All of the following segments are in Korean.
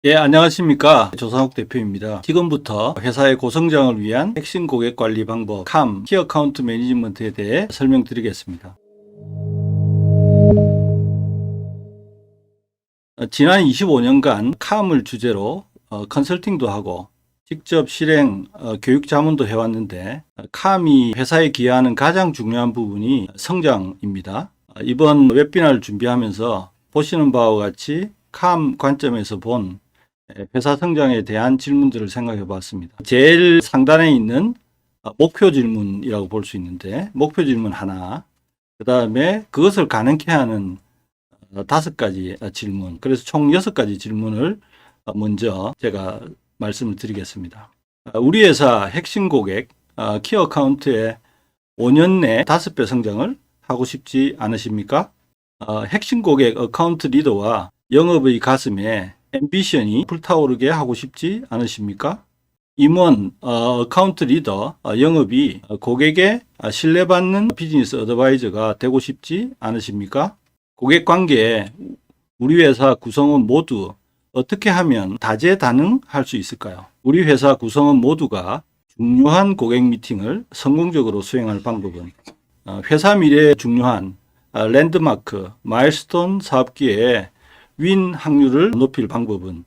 예, 안녕하십니까. 조상욱 대표입니다. 지금부터 회사의 고성장을 위한 핵심 고객 관리 방법, 캄, 키 어카운트 매니지먼트에 대해 설명드리겠습니다. 지난 25년간 캄을 주제로 컨설팅도 하고 직접 실행 교육 자문도 해왔는데 캄이 회사에 기여하는 가장 중요한 부분이 성장입니다. 이번 웹비나를 준비하면서 보시는 바와 같이 캄 관점에서 본 회사 성장에 대한 질문들을 생각해 봤습니다. 제일 상단에 있는 목표 질문이라고 볼 수 있는데, 목표 질문 하나, 그 다음에 그것을 가능케 하는 5가지 질문, 그래서 총 6가지 질문을 먼저 제가 말씀을 드리겠습니다. 우리 회사 핵심 고객 키 어카운트의 5년 내 5배 성장을 하고 싶지 않으십니까? 핵심 고객 어카운트 리더와 영업의 가슴에 앰비션이 불타오르게 하고 싶지 않으십니까? 임원, 어카운트 리더, 영업이 고객의 신뢰받는 비즈니스 어드바이저가 되고 싶지 않으십니까? 고객 관계에 우리 회사 구성원 모두 어떻게 하면 다재다능할 수 있을까요? 우리 회사 구성원 모두가 중요한 고객 미팅을 성공적으로 수행할 방법은 회사 미래에 중요한 랜드마크, 마일스톤 사업기회에 윈 확률을 높일 방법은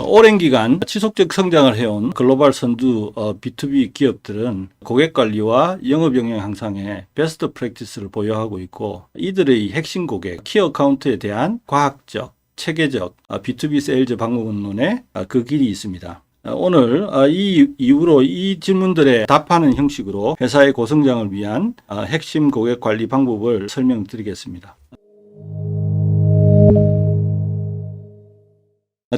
오랜 기간 지속적 성장을 해온 글로벌 선두 B2B 기업들은 고객 관리와 영업 역량 향상에 베스트 프랙티스를 보유하고 있고, 이들의 핵심 고객 키 어카운트에 대한 과학적, 체계적 B2B 세일즈 방법론에 그 길이 있습니다. 오늘 이 이후로 이 질문들에 답하는 형식으로 회사의 고성장을 위한 핵심 고객 관리 방법을 설명드리겠습니다.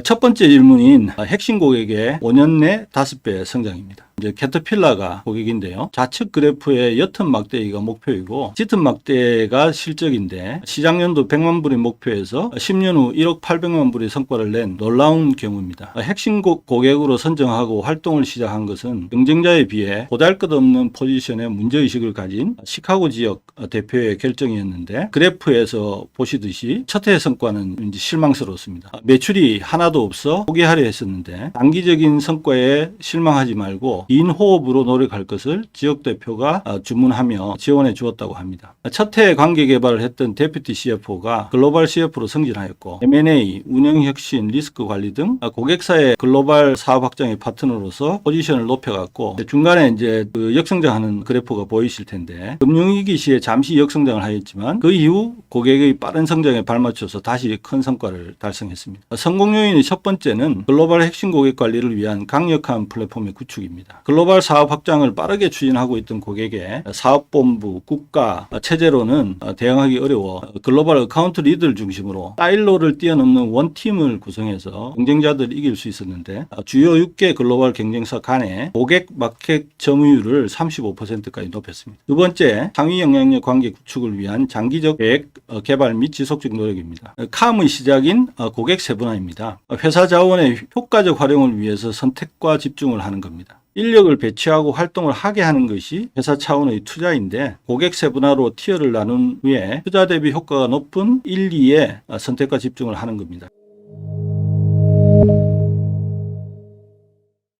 첫 번째 질문인 핵심 고객의 5년 내 5배 성장입니다. 이제 캐터필러가 고객인데요. 좌측 그래프의 옅은 막대기가 목표이고 짙은 막대가 실적인데 시장 연도 100만 불의 목표에서 10년 후 1억 800만 불의 성과를 낸 놀라운 경우입니다. 핵심 고객으로 선정하고 활동을 시작한 것은 경쟁자에 비해 보잘것없는 포지션에 문제의식을 가진 시카고 지역 대표의 결정이었는데, 그래프에서 보시듯이 첫 해 성과는 실망스러웠습니다. 매출이 하나도 없어 포기하려 했었는데 단기적인 성과에 실망하지 말고 긴 호흡으로 노력할 것을 지역 대표가 주문하며 지원해 주었다고 합니다. 첫 해 관계 개발을 했던 데프티 CFO가 글로벌 CFO로 승진하였고, M&A, 운영혁신, 리스크 관리 등 고객사의 글로벌 사업 확장의 파트너로서 포지션을 높여갔고, 중간에 이제 그 역성장하는 그래프가 보이실 텐데, 금융위기 시에 잠시 역성장을 하였지만 그 이후 고객의 빠른 성장에 발맞춰서 다시 큰 성과를 달성했습니다. 성공 요인의 첫 번째는 글로벌 핵심 고객 관리를 위한 강력한 플랫폼의 구축입니다. 글로벌 사업 확장을 빠르게 추진하고 있던 고객의 사업본부, 국가, 체제로는 대응하기 어려워 글로벌 어카운트 리더를 중심으로 사일로를 뛰어넘는 원팀을 구성해서 경쟁자들을 이길 수 있었는데, 주요 6개 글로벌 경쟁사 간의 고객 마켓 점유율을 35%까지 높였습니다. 두 번째, 상위 영향력 관계 구축을 위한 장기적 계획 개발 및 지속적 노력입니다. 캄의 시작인 고객 세분화입니다. 회사 자원의 효과적 활용을 위해서 선택과 집중을 하는 겁니다. 인력을 배치하고 활동을 하게 하는 것이 회사 차원의 투자인데, 고객 세분화로 티어를 나눈 후에 투자 대비 효과가 높은 1, 2의 선택과 집중을 하는 겁니다.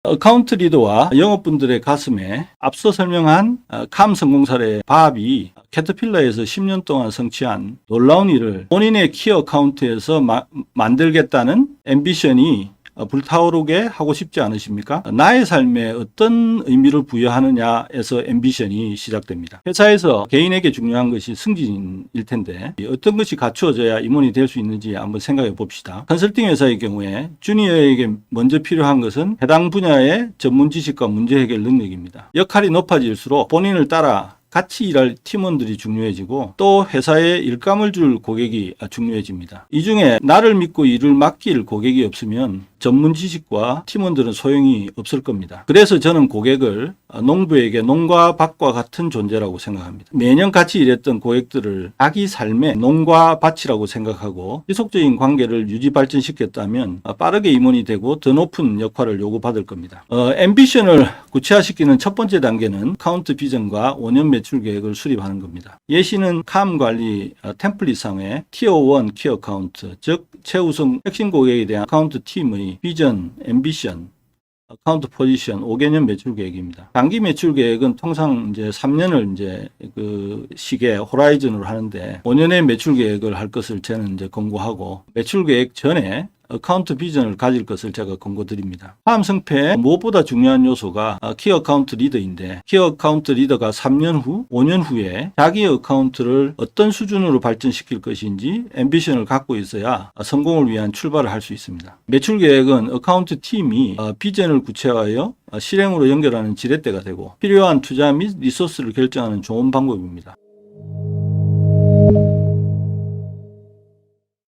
어카운트 리더와 영업분들의 가슴에 앞서 설명한 캄 성공 사례 밥이 캐터필러에서 10년 동안 성취한 놀라운 일을 본인의 키 어카운트에서 만들겠다는 앰비션이 불타오르게 하고 싶지 않으십니까? 나의 삶에 어떤 의미를 부여하느냐에서 앰비션이 시작됩니다. 회사에서 개인에게 중요한 것이 승진일 텐데 어떤 것이 갖추어져야 임원이 될 수 있는지 한번 생각해 봅시다. 컨설팅 회사의 경우에 주니어에게 먼저 필요한 것은 해당 분야의 전문 지식과 문제 해결 능력입니다. 역할이 높아질수록 본인을 따라 같이 일할 팀원들이 중요해지고, 또 회사에 일감을 줄 고객이 중요해집니다. 이 중에 나를 믿고 일을 맡길 고객이 없으면 전문 지식과 팀원들은 소용이 없을 겁니다. 그래서 저는 고객을 농부에게 농과 밭과 같은 존재라고 생각합니다. 매년 같이 일했던 고객들을 자기 삶의 농과 밭이라고 생각하고 지속적인 관계를 유지 발전시켰다면 빠르게 임원이 되고 더 높은 역할을 요구받을 겁니다. 앰비션을 구체화시키는 첫 번째 단계는 카운트 비전과 5년 매출 계획을 수립하는 겁니다. 예시는 캄 관리 템플릿상의 티어 1 키 어카운트, 즉 최우선 핵심 고객에 대한 어카운트 팀의 비전, 앰비션, 어카운트 포지션, 5개년 매출 계획입니다. 단기 매출 계획은 통상 이제 3년을 이제 그 시계 호라이즌으로 하는데 5년의 매출 계획을 할 것을 저는 이제 권고하고 매출 계획 전에 어카운트 비전을 가질 것을 제가 권고드립니다. 다음 승패에 무엇보다 중요한 요소가 키 어카운트 리더인데 키 어카운트 리더가 3년 후, 5년 후에 자기 어카운트를 어떤 수준으로 발전시킬 것인지 앰비션을 갖고 있어야 성공을 위한 출발을 할 수 있습니다. 매출 계획은 어카운트 팀이 비전을 구체화하여 실행으로 연결하는 지렛대가 되고 필요한 투자 및 리소스를 결정하는 좋은 방법입니다.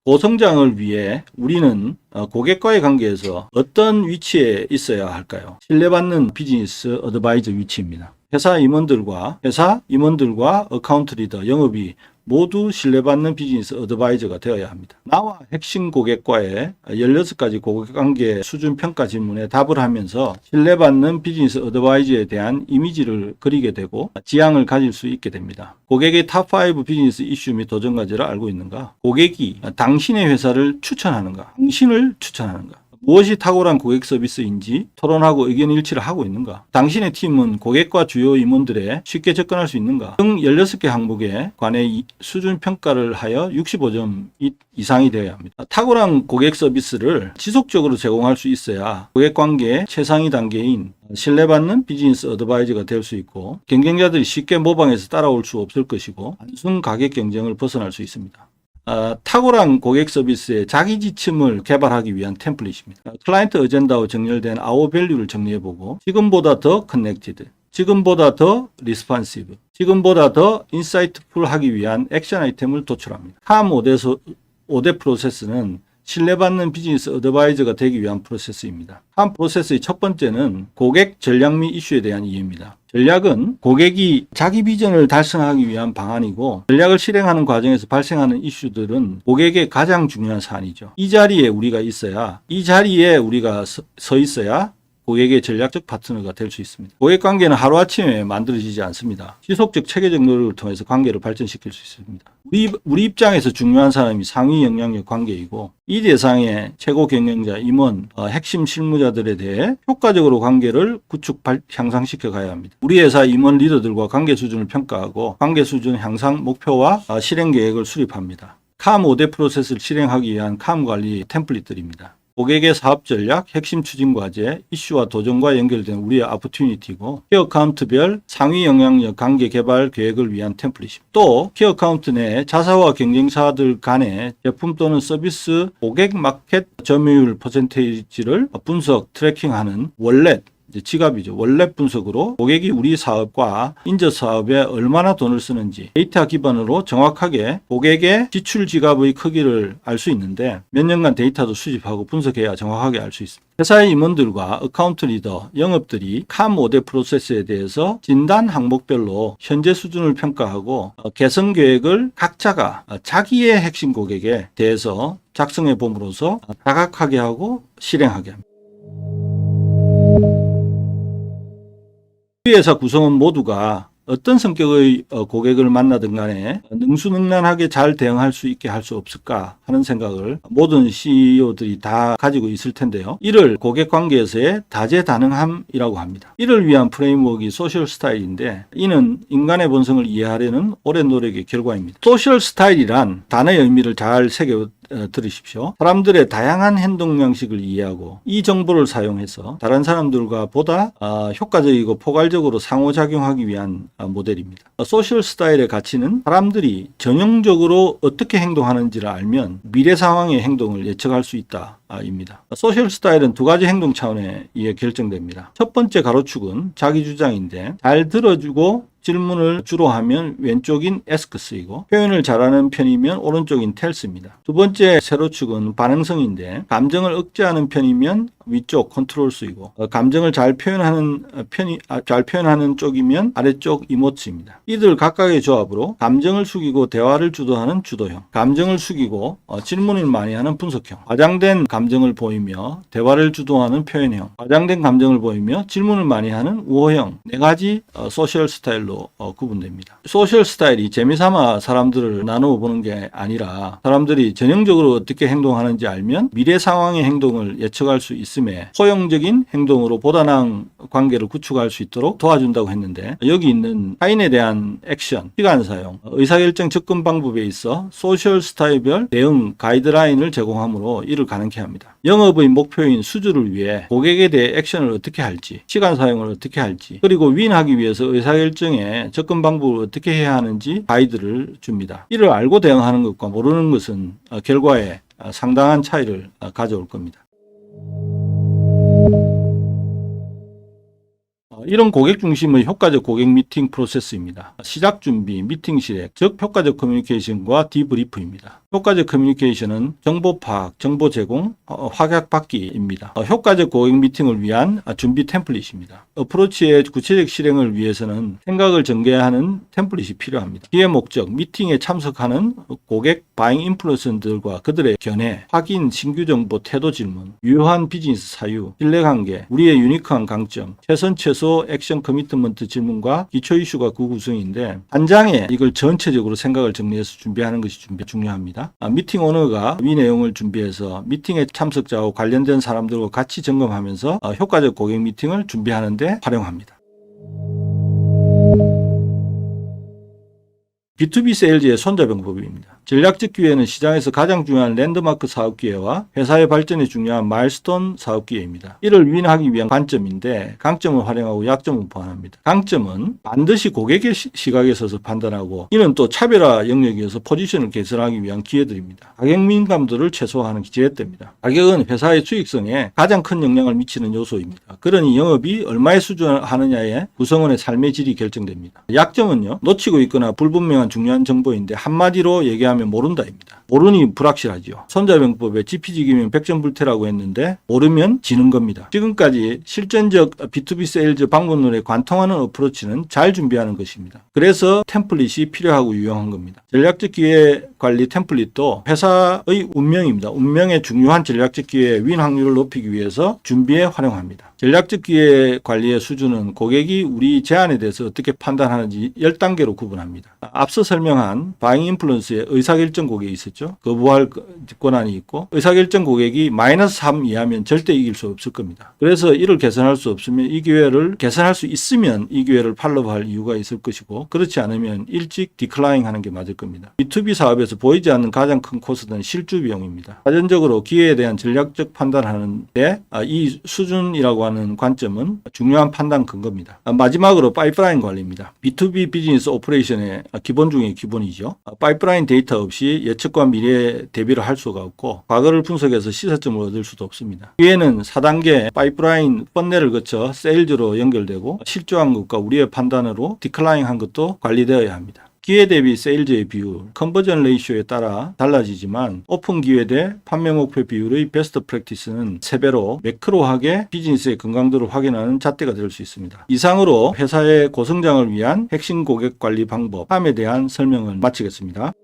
고성장을 위해 우리는 고객과의 관계에서 어떤 위치에 있어야 할까요? 신뢰받는 비즈니스 어드바이저 위치입니다. 회사 임원들과 어카운트 리더, 영업이 모두 신뢰받는 비즈니스 어드바이저가 되어야 합니다. 나와 핵심 고객과의 16가지 고객관계 수준 평가 질문에 답을 하면서 신뢰받는 비즈니스 어드바이저에 대한 이미지를 그리게 되고 지향을 가질 수 있게 됩니다. 고객의 탑5 비즈니스 이슈 및 도전 과제를 알고 있는가? 고객이 당신의 회사를 추천하는가? 당신을 추천하는가? 무엇이 탁월한 고객 서비스인지 토론하고 의견 일치를 하고 있는가? 당신의 팀은 고객과 주요 임원들에 쉽게 접근할 수 있는가? 등 16개 항목에 관해 수준 평가를 하여 65점 이상이 되어야 합니다. 탁월한 고객 서비스를 지속적으로 제공할 수 있어야 고객 관계의 최상위 단계인 신뢰받는 비즈니스 어드바이저가 될 수 있고 경쟁자들이 쉽게 모방해서 따라올 수 없을 것이고 단순 가격 경쟁을 벗어날 수 있습니다. 탁월한 고객 서비스의 자기 지침을 개발하기 위한 템플릿입니다. 클라이언트 어젠다와 정렬된 아워 밸류를 정리해보고 지금보다 더 커넥티드, 지금보다 더 리스폰시브, 지금보다 더 인사이트풀 하기 위한 액션 아이템을 도출합니다. 캄 5대 프로세스는 신뢰받는 비즈니스 어드바이저가 되기 위한 프로세스입니다. 한 프로세스의 첫 번째는 고객 전략 및 이슈에 대한 이해입니다. 전략은 고객이 자기 비전을 달성하기 위한 방안이고 전략을 실행하는 과정에서 발생하는 이슈들은 고객의 가장 중요한 사안이죠. 이 자리에 우리가 서 있어야 고객의 전략적 파트너가 될 수 있습니다. 고객 관계는 하루아침에 만들어지지 않습니다. 지속적 체계적 노력을 통해서 관계를 발전시킬 수 있습니다. 우리 입장에서 중요한 사람이 상위 영향력 관계이고 이 대상의 최고 경영자, 임원, 핵심 실무자들에 대해 효과적으로 관계를 향상시켜 가야 합니다. 우리 회사 임원 리더들과 관계 수준을 평가하고 관계 수준 향상 목표와 실행 계획을 수립합니다. 캄 5대 프로세스를 실행하기 위한 캄 관리 템플릿들입니다. 고객의 사업 전략, 핵심 추진 과제, 이슈와 도전과 연결된 우리의 오퍼튜니티고 키 어카운트별 상위 영향력 관계 개발 계획을 위한 템플릿입니다. 또 키 어카운트 내 자사와 경쟁사들 간의 제품 또는 서비스 고객 마켓 점유율 퍼센테이지를 분석, 트래킹하는 월렛, 지갑이죠. 월렛 분석으로 고객이 우리 사업과 인저 사업에 얼마나 돈을 쓰는지 데이터 기반으로 정확하게 고객의 지출 지갑의 크기를 알 수 있는데 몇 년간 데이터도 수집하고 분석해야 정확하게 알 수 있습니다. 회사의 임원들과 어카운트 리더, 영업들이 캄 5대 프로세스에 대해서 진단 항목별로 현재 수준을 평가하고 개선 계획을 각자가 자기의 핵심 고객에 대해서 작성해 봄으로써 다각하게 하고 실행하게 합니다. 우리 회사 구성원 모두가 어떤 성격의 고객을 만나든 간에 능수능란하게 잘 대응할 수 있게 할 수 없을까 하는 생각을 모든 CEO들이 다 가지고 있을 텐데요. 이를 고객 관계에서의 다재다능함이라고 합니다. 이를 위한 프레임워크가 소셜 스타일인데 이는 인간의 본성을 이해하려는 오랜 노력의 결과입니다. 소셜 스타일이란 단어의 의미를 잘 새겨 들으십시오. 사람들의 다양한 행동 양식을 이해하고 이 정보를 사용해서 다른 사람들과 보다 효과적이고 포괄적으로 상호작용하기 위한 모델입니다. 소셜 스타일의 가치는 사람들이 전형적으로 어떻게 행동하는지를 알면 미래 상황의 행동을 예측할 수 있다. 입니다. 소셜 스타일은 두 가지 행동 차원에 의해 결정됩니다. 첫 번째 가로축은 자기 주장인데 잘 들어주고 질문을 주로 하면 왼쪽인 asks이고 표현을 잘하는 편이면 오른쪽인 tells입니다. 두 번째 세로축은 반응성인데 감정을 억제하는 편이면 위쪽 컨트롤 쓰이고, 감정을 잘 표현하는 잘 표현하는 쪽이면 아래쪽 이모츠입니다. 이들 각각의 조합으로 감정을 숙이고 대화를 주도하는 주도형, 감정을 숙이고 질문을 많이 하는 분석형, 과장된 감정을 보이며 대화를 주도하는 표현형, 과장된 감정을 보이며 질문을 많이 하는 우호형, 네 가지 소셜 스타일로 구분됩니다. 소셜 스타일이 재미삼아 사람들을 나누어 보는 게 아니라 사람들이 전형적으로 어떻게 행동하는지 알면 미래 상황의 행동을 예측할 수 있음에 포용적인 행동으로 보다 나은 관계를 구축할 수 있도록 도와준다고 했는데, 여기 있는 타인에 대한 액션, 시간 사용, 의사결정 접근 방법에 있어 소셜 스타일별 대응 가이드라인을 제공하므로 이를 가능케 합니다. 영업의 목표인 수주를 위해 고객에 대해 액션을 어떻게 할지, 시간 사용을 어떻게 할지, 그리고 윈하기 위해서 의사결정에 접근 방법을 어떻게 해야 하는지 가이드를 줍니다. 이를 알고 대응하는 것과 모르는 것은 결과에 상당한 차이를 가져올 겁니다. 이런 고객 중심의 효과적 고객 미팅 프로세스입니다. 시작 준비, 미팅 실행, 즉 효과적 커뮤니케이션과 디브리프입니다. 효과적 커뮤니케이션은 정보 파악, 정보 제공, 확약 받기입니다. 효과적 고객 미팅을 위한 준비 템플릿입니다. 어프로치의 구체적 실행을 위해서는 생각을 전개하는 템플릿이 필요합니다. 기회 목적, 미팅에 참석하는 고객 바잉 인플루언서들과 그들의 견해, 확인, 신규 정보, 태도 질문, 유효한 비즈니스 사유, 신뢰관계, 우리의 유니크한 강점, 최선 최소 액션 커미트먼트 질문과 기초 이슈가 그 구성인데, 한 장에 이걸 전체적으로 생각을 정리해서 준비하는 것이 중요합니다. 미팅 오너가 위 내용을 준비해서 미팅의 참석자와 관련된 사람들과 같이 점검하면서 효과적 고객 미팅을 준비하는 데 활용합니다. B2B 세일즈의 손자병법입니다. 전략적 기회는 시장에서 가장 중요한 랜드마크 사업 기회와 회사의 발전에 중요한 마일스톤 사업 기회입니다. 이를 윈하기 위한 관점인데, 강점을 활용하고 약점을 보완합니다. 강점은 반드시 고객의 시각에 서서 판단하고, 이는 또 차별화 영역에서 포지션을 개선하기 위한 기회들입니다. 가격 민감도를 최소화하는 지렛대입니다. 가격은 회사의 수익성에 가장 큰 영향을 미치는 요소입니다. 그러니 영업이 얼마에 수준하느냐에 구성원의 삶의 질이 결정됩니다. 약점은요, 놓치고 있거나 불분명한 중요한 정보인데 한마디로 얘기하면 모른다입니다. 모르니 불확실하죠. 손자병법에 지피지기면 백전불태라고 했는데 모르면 지는 겁니다. 지금까지 실전적 B2B 세일즈 방법론에 관통하는 어프로치는 잘 준비하는 것입니다. 그래서 템플릿이 필요하고 유용한 겁니다. 전략적 기회 관리 템플릿도 회사의 운명입니다. 운명의 중요한 전략적 기회의 윈 확률을 높이기 위해서 준비에 활용합니다. 전략적 기회 관리의 수준은 고객이 우리 제안에 대해서 어떻게 판단하는지 10단계로 구분합니다. 앞서 설명한 바잉 인플루언스의 의사결정 고객이 있었죠. 거부할 권한이 있고, 의사결정 고객이 -3 이하면 절대 이길 수 없을 겁니다. 그래서 이를 개선할 수 없으면 이 기회를 개선할 수 있으면 이 기회를 팔로우할 이유가 있을 것이고, 그렇지 않으면 일찍 디클라인 하는 게 맞을 겁니다. B2B 사업에서 보이지 않는 가장 큰 코스는 실주 비용입니다. 사전적으로 기회에 대한 전략적 판단하는데 이 수준이라고 하는 관점은 중요한 판단 근거입니다. 마지막으로 파이프라인 관리입니다. B2B 비즈니스 오퍼레이션의 기본 중에 기본이죠. 파이프라인 데이터 없이 예측과 미래 대비를 할 수가 없고, 과거를 분석해서 시사점을 얻을 수도 없습니다. 기회는 4단계 파이프라인 펀넬을 거쳐 세일즈로 연결되고, 실조한 것과 우리의 판단으로 디클라인한 것도 관리되어야 합니다. 기회 대비 세일즈의 비율, 컨버전 레이쇼에 따라 달라지지만 오픈 기회 대 판매 목표 비율의 베스트 프랙티스는 3배로 매크로하게 비즈니스의 건강도를 확인하는 잣대가 될 수 있습니다. 이상으로 회사의 고성장을 위한 핵심 고객 관리 방법에 대한 설명을 마치겠습니다.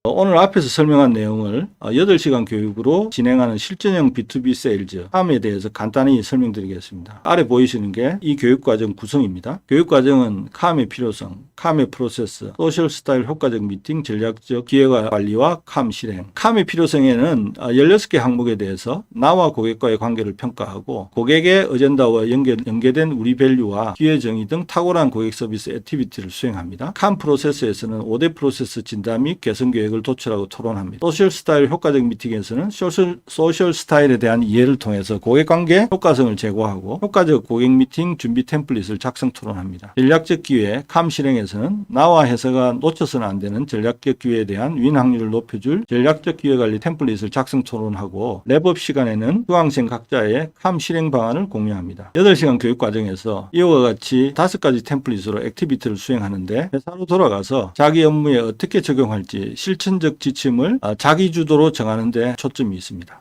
오늘 앞에서 설명한 내용을 8시간 교육으로 진행하는 실전형 B2B 세일즈 함에 대해서 간단히 설명드리겠습니다. 아래 보이시는 게 이 교육과정 구성입니다. 교육과정은 캄의 필요성, 캄의 프로세스, 소셜 스타일 효과적 미팅, 전략적 기회가 관리와 캄 실행. 캄의 필요성에는 16개 항목에 대해서 나와 고객과의 관계를 평가하고, 고객의 어젠다와 연계된 우리 밸류와 기회 정의 등 탁월한 고객 서비스 액티비티를 수행합니다. 캄 프로세스에서는 5대 프로세스 진단 및 개선 계획을 도출하고 토론합니다. 소셜 스타일 효과적 미팅에서는 소셜 스타일에 대한 이해를 통해서 고객 관계 효과성을 제고하고, 효과적 고객 미팅 준비 템플릿을 작성 토론합니다. 전략적 기회 캄 실행에서는 나와 회사가 놓쳐서는 안 되는 전략적 기회에 대한 윈 확률을 높여줄 전략적 기회 관리 템플릿을 작성 토론하고, 랩업 시간에는 수강생 각자의 캄 실행 방안을 공유합니다. 8시간 교육 과정에서 이와 같이 5가지 템플릿으로 액티비티를 수행하는데, 회사로 돌아가서 자기 업무에 어떻게 적용할지 실천 보편적 지침을 자기 주도로 정하는 데 초점이 있습니다.